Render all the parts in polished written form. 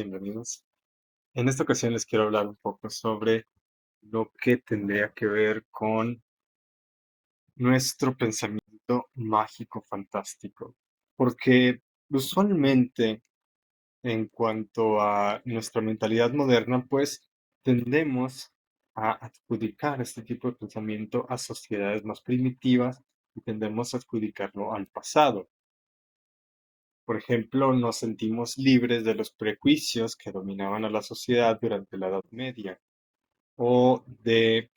bienvenidos. En esta ocasión les quiero hablar un poco sobre lo que tendría que ver con nuestro pensamiento mágico fantástico. Porque usualmente en cuanto a nuestra mentalidad moderna, pues tendemos a adjudicar este tipo de pensamiento a sociedades más primitivas y tendemos a adjudicarlo al pasado. Por ejemplo, nos sentimos libres de los prejuicios que dominaban a la sociedad durante la Edad Media o de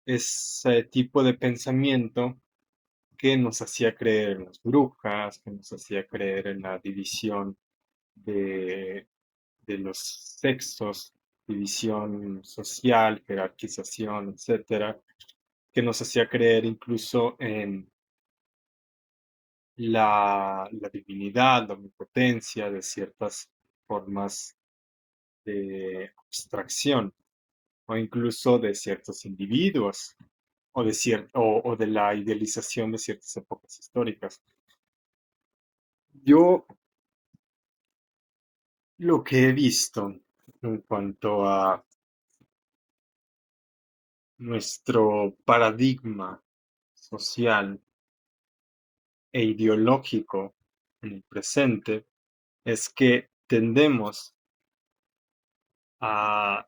ese tipo de pensamiento que nos hacía creer en las brujas, que nos hacía creer en la división de, de los sexos, división social, jerarquización, etcétera, que nos hacía creer incluso en la divinidad, la omnipotencia de ciertas formas de abstracción o incluso de ciertos individuos o de la idealización de ciertas épocas históricas. Yo lo que he visto en cuanto a nuestro paradigma social e ideológico en el presente es que tendemos a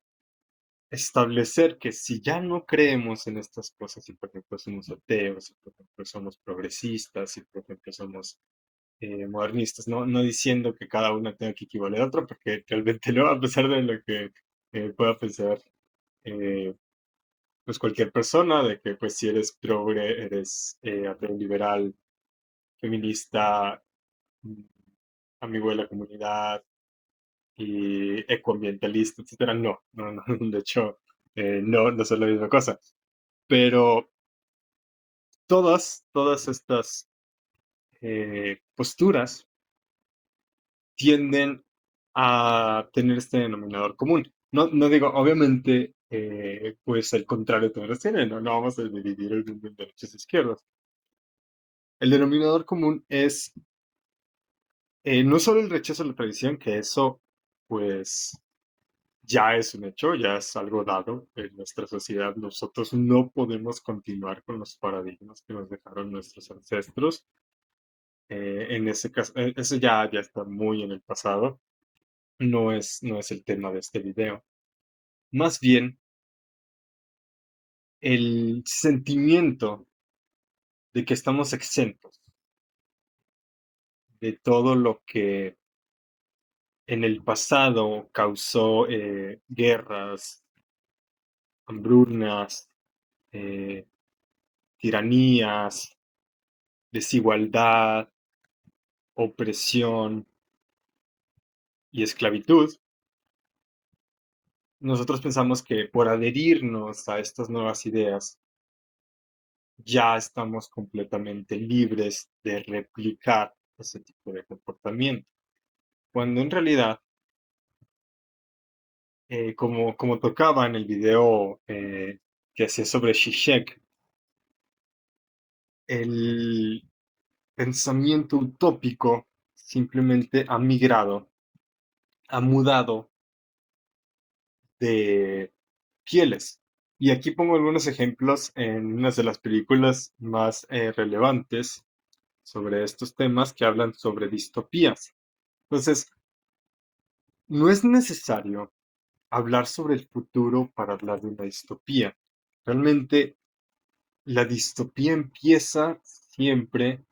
establecer que si ya no creemos en estas cosas, si por ejemplo somos ateos, si por ejemplo somos progresistas, si por ejemplo somos modernistas, no diciendo que cada una tenga que equivaler a otra, porque realmente no, a pesar de lo que pueda pensar eh, pues cualquier persona, de que pues si eres progre, eres ateo liberal, feminista, mm, amigo de la comunidad y ecoambientalista, etcétera, no, de hecho, no son la misma cosa, pero todas estas posturas tienden a tener este denominador común. No digo, obviamente, pues el contrario también los tiene, no vamos a dividir el mundo en derechas e izquierdas. El denominador común es no solo el rechazo a la tradición, que eso, pues, ya es un hecho, ya es algo dado en nuestra sociedad. Nosotros no podemos continuar con los paradigmas que nos dejaron nuestros ancestros. En ese caso, eso ya está muy en el pasado. No es el tema de este video. Más bien, el sentimiento de que estamos exentos de todo lo que en el pasado causó guerras, hambrunas, eh, tiranías, desigualdad, opresión y esclavitud. Nosotros pensamos que por adherirnos a estas nuevas ideas ya estamos completamente libres de replicar ese tipo de comportamiento, cuando en realidad, como tocaba en el video que hacía sobre Zizek, el pensamiento utópico simplemente ha migrado, ha mudado de pieles. Y aquí pongo algunos ejemplos en una de las películas más relevantes sobre estos temas que hablan sobre distopías. Entonces, no es necesario hablar sobre el futuro para hablar de una distopía. Realmente la distopía empieza siempre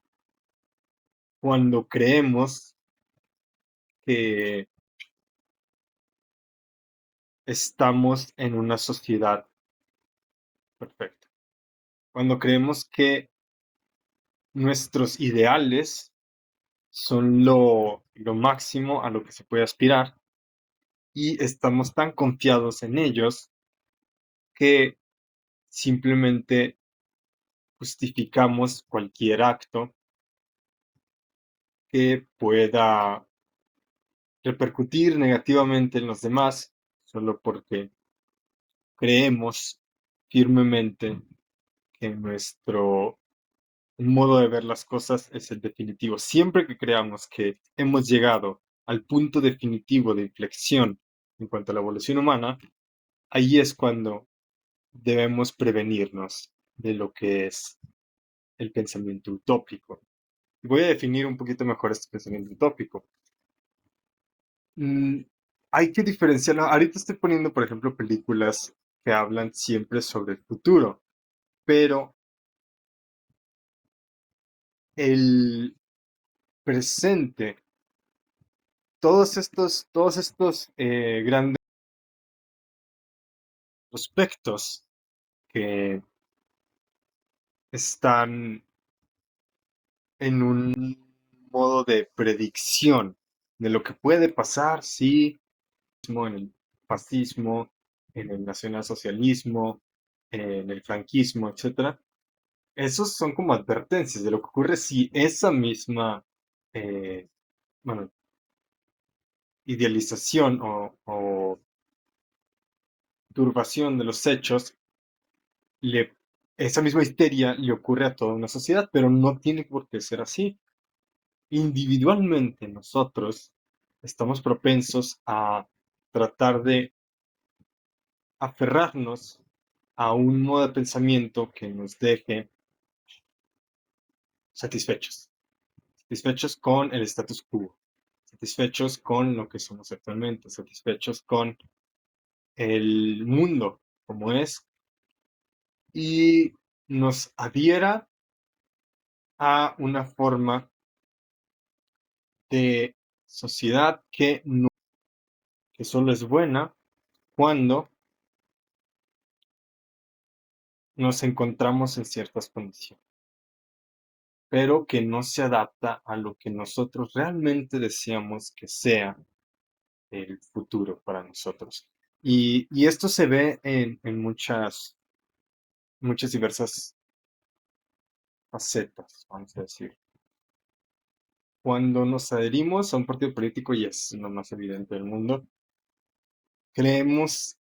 cuando creemos que estamos en una sociedad perfecta. Cuando creemos que nuestros ideales son lo máximo a lo que se puede aspirar y estamos tan confiados en ellos que simplemente justificamos cualquier acto que pueda repercutir negativamente en los demás solo porque creemos firmemente que nuestro modo de ver las cosas es el definitivo. Siempre que creamos que hemos llegado al punto definitivo de inflexión en cuanto a la evolución humana, ahí es cuando debemos prevenirnos de lo que es el pensamiento utópico. Voy a definir un poquito mejor este pensamiento utópico. Mm, Hay que diferenciarlo. Ahorita estoy poniendo, por ejemplo, películas que hablan siempre sobre el futuro, pero el presente, todos estos grandes prospectos que están en un modo de predicción de lo que puede pasar si en el fascismo, en el nacionalsocialismo, en el franquismo, etcétera. Esos son como advertencias de lo que ocurre si esa misma, eh, bueno, idealización o turbación de los hechos, le, esa misma histeria le ocurre a toda una sociedad, pero no tiene por qué ser así. Individualmente nosotros estamos propensos a tratar de aferrarnos a un modo de pensamiento que nos deje satisfechos, satisfechos con el status quo, satisfechos con lo que somos actualmente, satisfechos con el mundo como es y nos adhiera a una forma de sociedad que solo es buena cuando nos encontramos en ciertas condiciones, pero que no se adapta a lo que nosotros realmente deseamos que sea el futuro para nosotros. Y esto se ve en muchas diversas facetas, vamos a decir. Cuando nos adherimos a un partido político, y es lo más evidente del mundo, creemos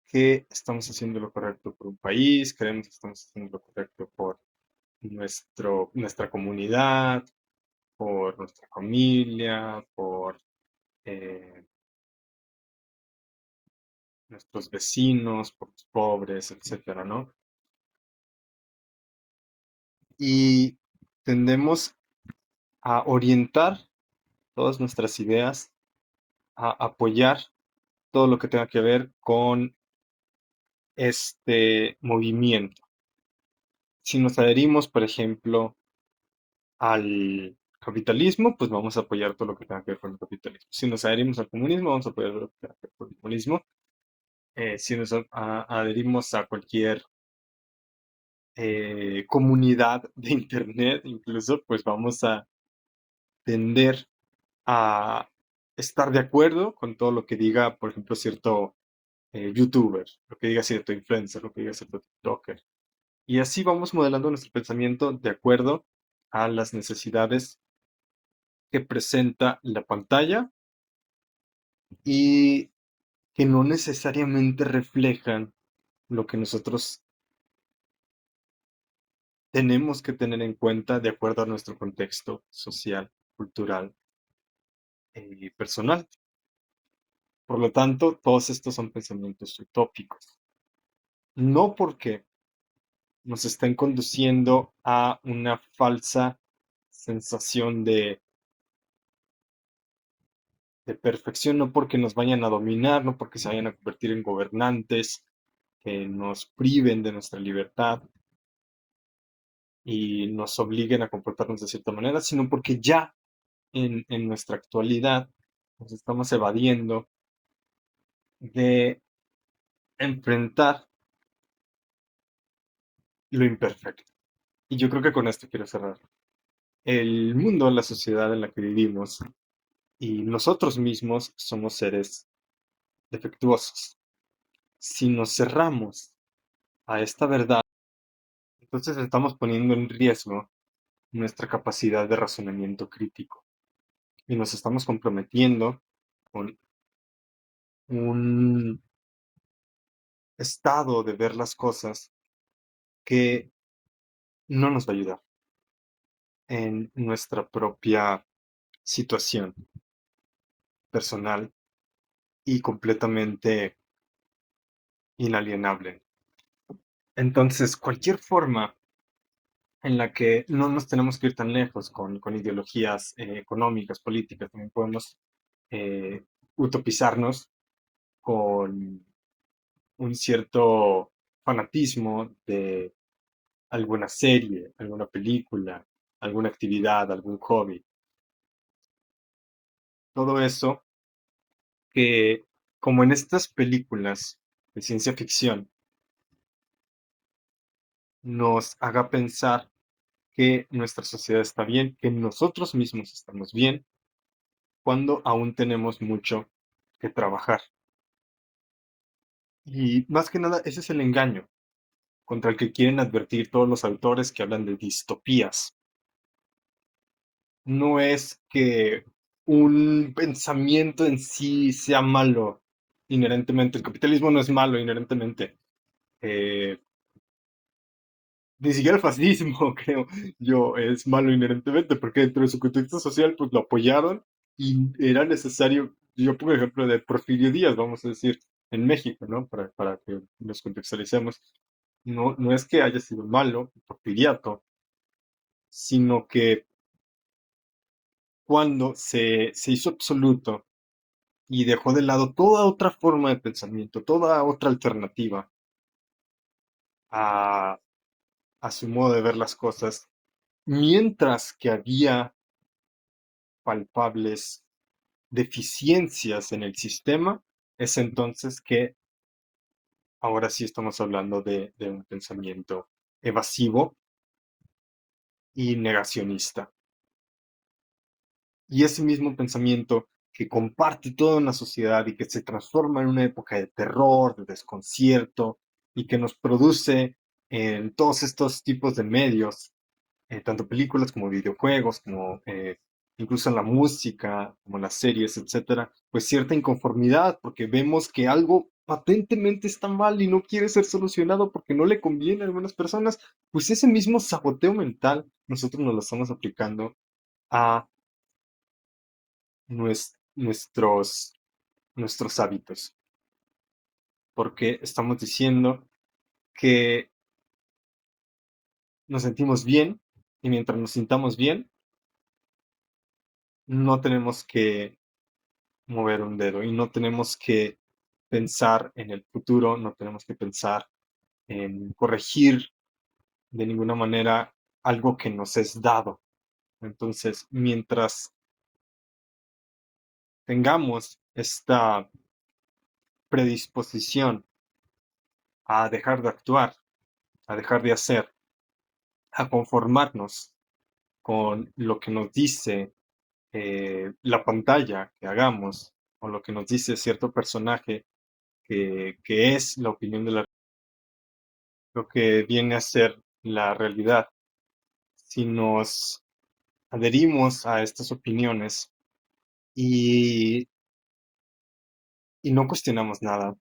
que estamos haciendo lo correcto por un país, creemos que estamos haciendo lo correcto por nuestra comunidad, por nuestra familia, por eh, nuestros vecinos, por los pobres, etcétera, ¿no? Y tendemos a orientar todas nuestras ideas, a apoyar todo lo que tenga que ver con este movimiento. Si nos adherimos, por ejemplo, al capitalismo, pues vamos a apoyar todo lo que tenga que ver con el capitalismo. Si nos adherimos al comunismo, vamos a apoyar todo lo que tenga que ver con el comunismo. Si nos adherimos a cualquier comunidad de Internet, incluso, pues vamos a tender a estar de acuerdo con todo lo que diga, por ejemplo, cierto youtuber, lo que diga cierto influencer, lo que diga cierto TikToker. Y así vamos modelando nuestro pensamiento de acuerdo a las necesidades que presenta la pantalla y que no necesariamente reflejan lo que nosotros tenemos que tener en cuenta de acuerdo a nuestro contexto social, cultural y personal. Por lo tanto, todos estos son pensamientos utópicos. No porque nos estén conduciendo a una falsa sensación de perfección, no porque nos vayan a dominar, no porque se vayan a convertir en gobernantes que nos priven de nuestra libertad y nos obliguen a comportarnos de cierta manera, sino porque ya en nuestra actualidad nos estamos evadiendo de enfrentar lo imperfecto. Y yo creo que con esto quiero cerrar. El mundo, la sociedad en la que vivimos y nosotros mismos somos seres defectuosos. Si nos cerramos a esta verdad, entonces estamos poniendo en riesgo nuestra capacidad de razonamiento crítico y nos estamos comprometiendo con un estado de ver las cosas que no nos va a ayudar en nuestra propia situación. personal y completamente inalienable. Entonces, cualquier forma en la que no nos tenemos que ir tan lejos con ideologías económicas, políticas, también podemos eh, utopizarnos con un cierto fanatismo de alguna serie, alguna película, alguna actividad, algún hobby. Todo eso que, como en estas películas de ciencia ficción, nos haga pensar que nuestra sociedad está bien, que nosotros mismos estamos bien, cuando aún tenemos mucho que trabajar. Y más que nada, ese es el engaño contra el que quieren advertir todos los autores que hablan de distopías. No es que un pensamiento en sí sea malo inherentemente. El capitalismo no es malo inherentemente. Eh, Ni siquiera el fascismo, creo yo, es malo inherentemente, porque dentro de su contexto social, pues lo apoyaron y era necesario. Yo pongo el ejemplo de Porfirio Díaz, vamos a decir, en México, ¿no? Para que nos contextualicemos. No, no es que haya sido malo, porfiriato, sino que cuando se hizo absoluto y dejó de lado toda otra forma de pensamiento, toda otra alternativa a, a su modo de ver las cosas, mientras que había palpables deficiencias en el sistema, es entonces que ahora sí estamos hablando de un pensamiento evasivo y negacionista. Y ese mismo pensamiento que comparte toda una sociedad y que se transforma en una época de terror, de desconcierto, y que nos produce en todos estos tipos de medios, tanto películas como videojuegos, como incluso en la música, como las series, etcétera, pues cierta inconformidad, porque vemos que algo patentemente está mal y no quiere ser solucionado porque no le conviene a algunas personas, pues ese mismo saboteo mental nosotros nos lo estamos aplicando a nuestros hábitos, porque estamos diciendo que nos sentimos bien y mientras nos sintamos bien, no tenemos que mover un dedo y no tenemos que pensar en el futuro, no tenemos que pensar en corregir de ninguna manera algo que nos es dado. Entonces, mientras tengamos esta predisposición a dejar de actuar, a dejar de hacer, a conformarnos con lo que nos dice la pantalla que hagamos o lo que nos dice cierto personaje que es la opinión de lo que viene a ser la realidad. Si nos adherimos a estas opiniones y, y no cuestionamos nada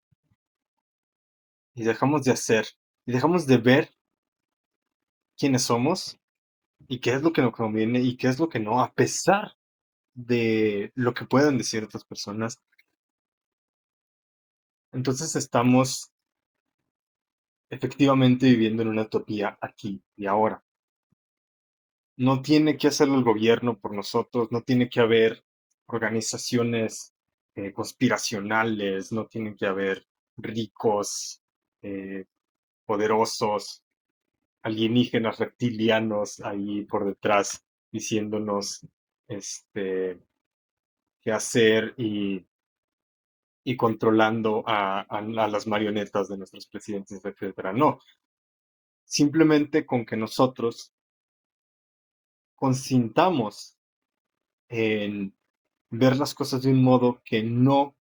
y dejamos de hacer y dejamos de ver quiénes somos y qué es lo que nos conviene y qué es lo que no, a pesar de lo que puedan decir otras personas, entonces estamos efectivamente viviendo en una utopía aquí y ahora. No tiene que hacerlo el gobierno por nosotros, no tiene que haber organizaciones conspiracionales, no tiene que haber ricos, eh, poderosos, alienígenas reptilianos ahí por detrás diciéndonos qué hacer y controlando a las marionetas de nuestros presidentes, etcétera. No, simplemente con que nosotros consintamos en ver las cosas de un modo que no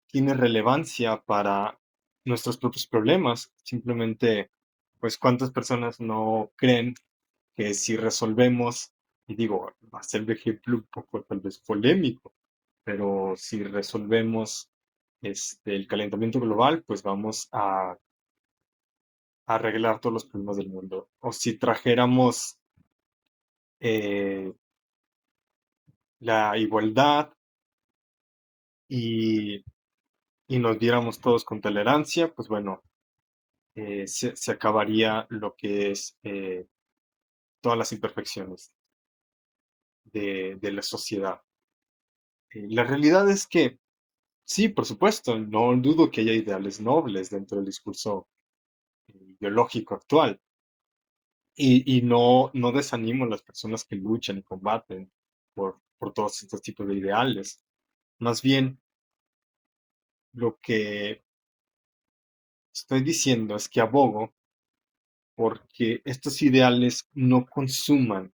tiene relevancia para nuestros propios problemas. Simplemente, pues, ¿cuántas personas no creen que si resolvemos, y digo, va a ser de ejemplo un poco tal vez polémico, pero si resolvemos el calentamiento global, pues vamos a arreglar todos los problemas del mundo? O si trajéramos eh, la igualdad y, y nos viéramos todos con tolerancia, pues bueno, se acabaría lo que es todas las imperfecciones de la sociedad. La realidad es que, sí, por supuesto, no dudo que haya ideales nobles dentro del discurso ideológico actual. Y no desanimo a las personas que luchan y combaten por todos estos tipos de ideales. Más bien, lo que estoy diciendo es que abogo porque estos ideales no consuman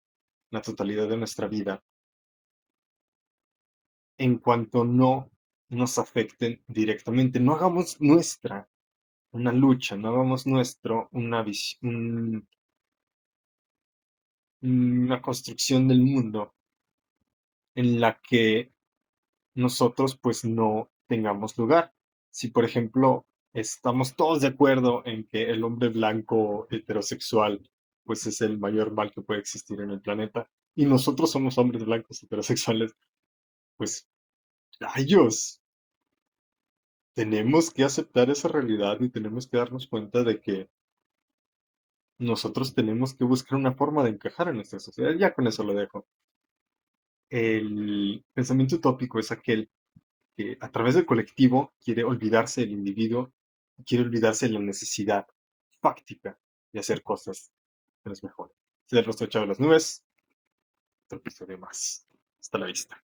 la totalidad de nuestra vida en cuanto no nos afecten directamente. No hagamos nuestra una lucha, no hagamos nuestro una construcción del mundo en la que nosotros pues no tengamos lugar. Si por ejemplo estamos todos de acuerdo en que el hombre blanco heterosexual pues es el mayor mal que puede existir en el planeta y nosotros somos hombres blancos heterosexuales, pues ellos tenemos que aceptar esa realidad y tenemos que darnos cuenta de que nosotros tenemos que buscar una forma de encajar en nuestra sociedad. Ya con eso lo dejo. El pensamiento utópico es aquel que a través del colectivo quiere olvidarse del individuo, quiere olvidarse de la necesidad fáctica de hacer cosas que nos mejoren. Soy el rostro echado de las nubes, otro episodio más. Hasta la vista.